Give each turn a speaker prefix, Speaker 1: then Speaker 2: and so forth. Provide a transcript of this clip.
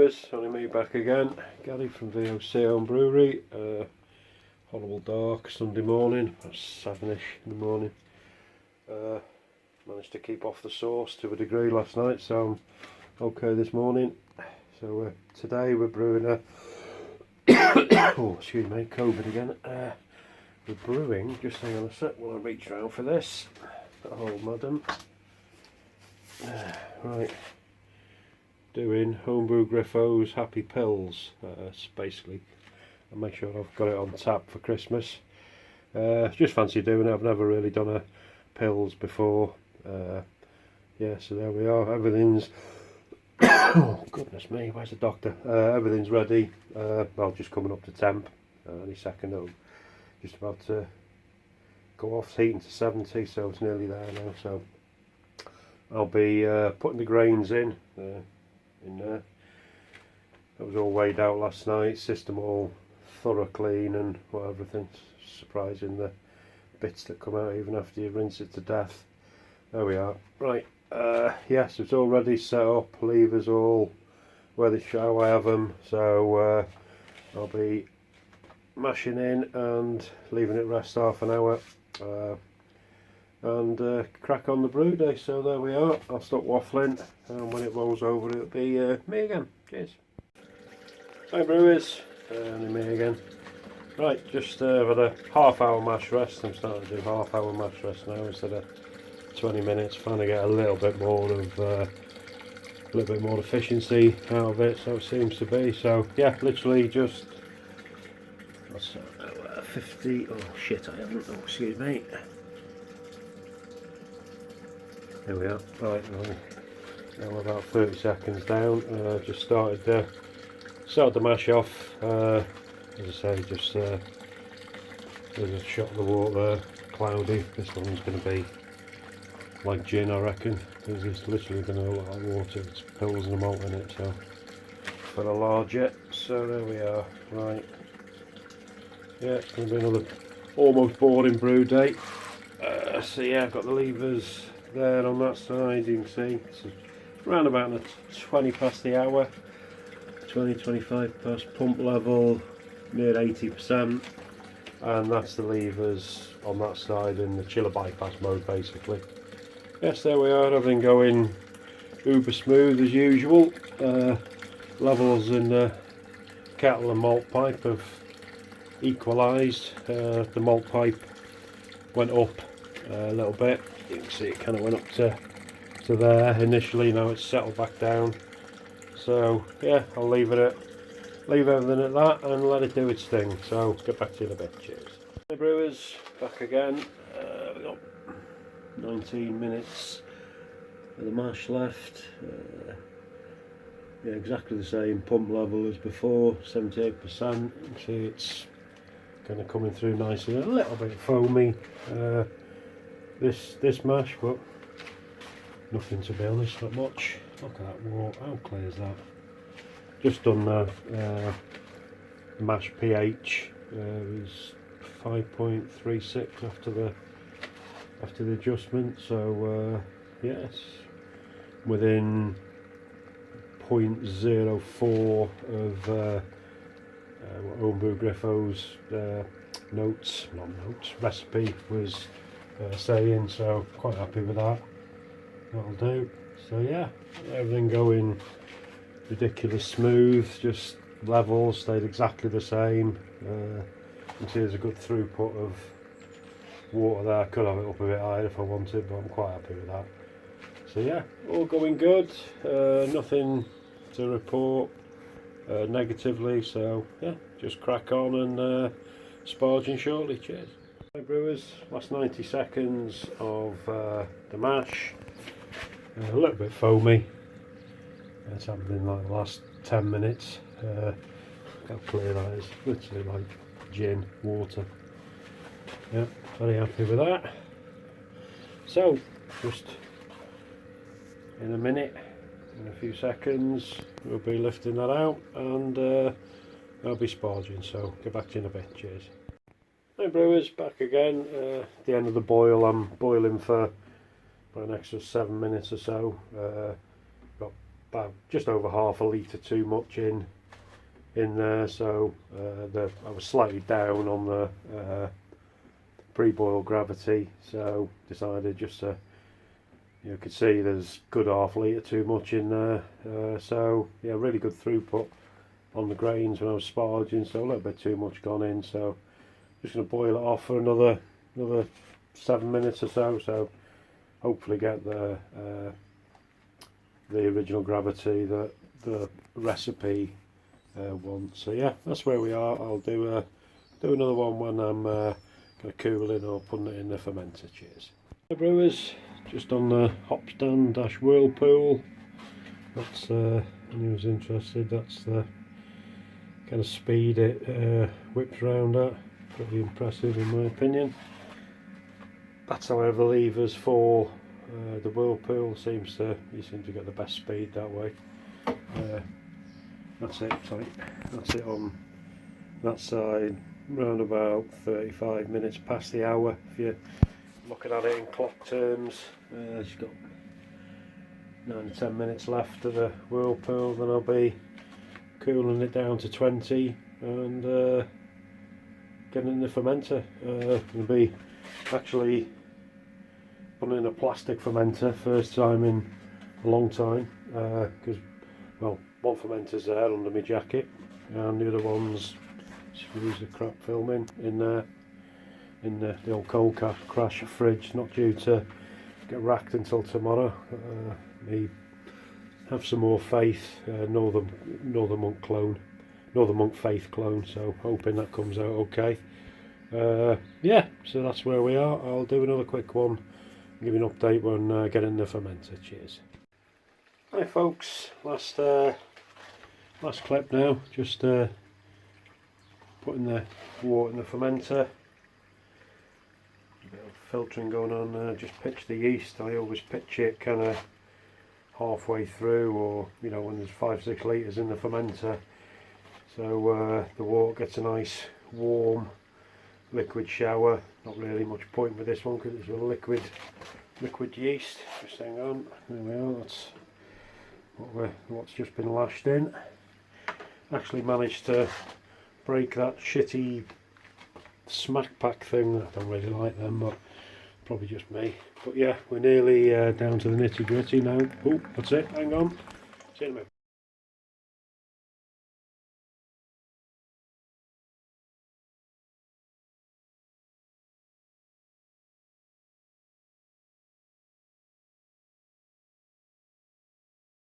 Speaker 1: brewers, only me back again. Gary from VOC Home Brewery. Horrible dark Sunday morning, about 7ish in the morning. Managed to keep off the sauce to a degree last night, so I'm okay this morning. So today we're brewing a oh, excuse me, COVID again. We're brewing, just hang on a sec while I reach around for this. That'll hold, madam. Right. Doing Homebrew Griffo's Happy Pills. Basically, I'll make sure I've got it on tap for Christmas. Just fancy doing it. I've never really done a pills before. Yeah, so there we are. Everything's oh goodness me, where's the doctor? Everything's ready. Well, just coming up to temp. Any second it'll just about to go off heating to 70, so it's nearly there now. So I'll be putting the grains in there. That was all weighed out last night, system all thorough clean and what everything. Surprising the bits that come out even after you rinse it to death. There we are. Right, yes, it's all ready, set up, levers all where they show I have them, so I'll be mashing in and leaving it rest half an hour and crack on the brew day. So there we are. I'll stop waffling, and when it rolls over it'll be me again. Cheers. Hi brewers, only me again. Right, just had a half-hour mash rest. I'm starting to do half-hour mash rest now instead of 20 minutes. Trying to get a little bit more efficiency out of it. So it seems to be. So yeah, literally just. What's 50? Oh shit! I haven't. Oh, excuse me. There we are. Right, now we're about 30 seconds down. Just started the mash off. As I say, just there's a shot of the water, cloudy. This one's going to be like gin, I reckon, because it's literally going to look like water. It's pills and a malt in it, so for a larger. So there we are. Right. Yeah, it's going to be another almost boring brew day. So yeah, I've got the levers there on that side. You can see it's around about 20 past the hour. 20-25 past pump level, near 80%, and that's the levers on that side in the chiller bypass mode basically. Yes, there we are, everything going uber smooth as usual. Levels in the kettle and malt pipe have equalised. The malt pipe went up a little bit. You can see it kind of went up to there initially, now it's settled back down. So yeah, I'll leave everything at that and let it do its thing. So get back to you in a bit. Cheers. Hey brewers, back again. We've got 19 minutes of the mash left. Yeah, exactly the same pump level as before, 78%. You can see it's kind of coming through nicely. A little bit foamy this mash, but nothing to be honest, not much. Look at that water, how clear is that? Just done the mash pH. It was 5.36 after the adjustment, so yes, within 0.04 of what Homebrew Griffo's recipe was saying, so quite happy with that. That'll do. So yeah, everything going ridiculous smooth, just levels stayed exactly the same. You can see there's a good throughput of water there. I could have it up a bit higher if I wanted, but I'm quite happy with that. So yeah, all going good, nothing to report negatively, so yeah, just crack on and sparging shortly. Cheers. Hi brewers, last 90 seconds of the mash. A little bit foamy. It's happened in like the last 10 minutes. How clear that is. Literally like gin, water. Yeah, very happy with that. So, just in a minute, in a few seconds, we'll be lifting that out and I'll be sparging. So, get back to you in a bit. Cheers. Hi brewers, back again. At the end of the boil, I'm boiling for an extra 7 minutes or so. Got about just over half a litre too much in there, so I was slightly down on the pre-boil gravity, so decided just to, you could see there's good half a litre too much in there, so yeah, really good throughput on the grains when I was sparging, so a little bit too much gone in, so just going to boil it off for another 7 minutes or so, so hopefully get the original gravity that the recipe wants. So yeah, that's where we are. I'll do another one when I'm going to cool it or putting it in the fermenter. Cheers. The brewers, just on the hop stand dash Whirlpool. That's anyone's interested. That's the kind of speed it whips around at. Pretty impressive in my opinion. That's however the levers for the Whirlpool you seem to get the best speed that way. That's it on that side, round about 35 minutes past the hour if you're looking at it in clock terms. She's got 9 to 10 minutes left of the Whirlpool, then I'll be cooling it down to 20 and getting in the fermenter. Going to be actually putting in a plastic fermenter, first time in a long time, because well, one fermenter's there under my jacket and the other one's, excuse the crap filming, in the old cold crash fridge, not due to get racked until tomorrow. Me have some more faith, Northern Monk Faith clone, so hoping that comes out okay. Yeah, so that's where we are. I'll do another quick one, give you an update when getting the fermenter. Cheers. Hi folks, last clip now, just putting the water in the fermenter, a bit of filtering going on there. Just pitch the yeast. I always pitch it kind of halfway through, or you know, when there's 5-6 litres in the fermenter, so the water gets a nice warm liquid shower. Not really much point with this one because it's a liquid yeast. Just hang on, there we are, that's what's just been lashed in. Actually managed to break that shitty smack pack thing. I don't really like them, but probably just me. But yeah, we're nearly down to the nitty gritty now. Oh, that's it, hang on, see you in a minute.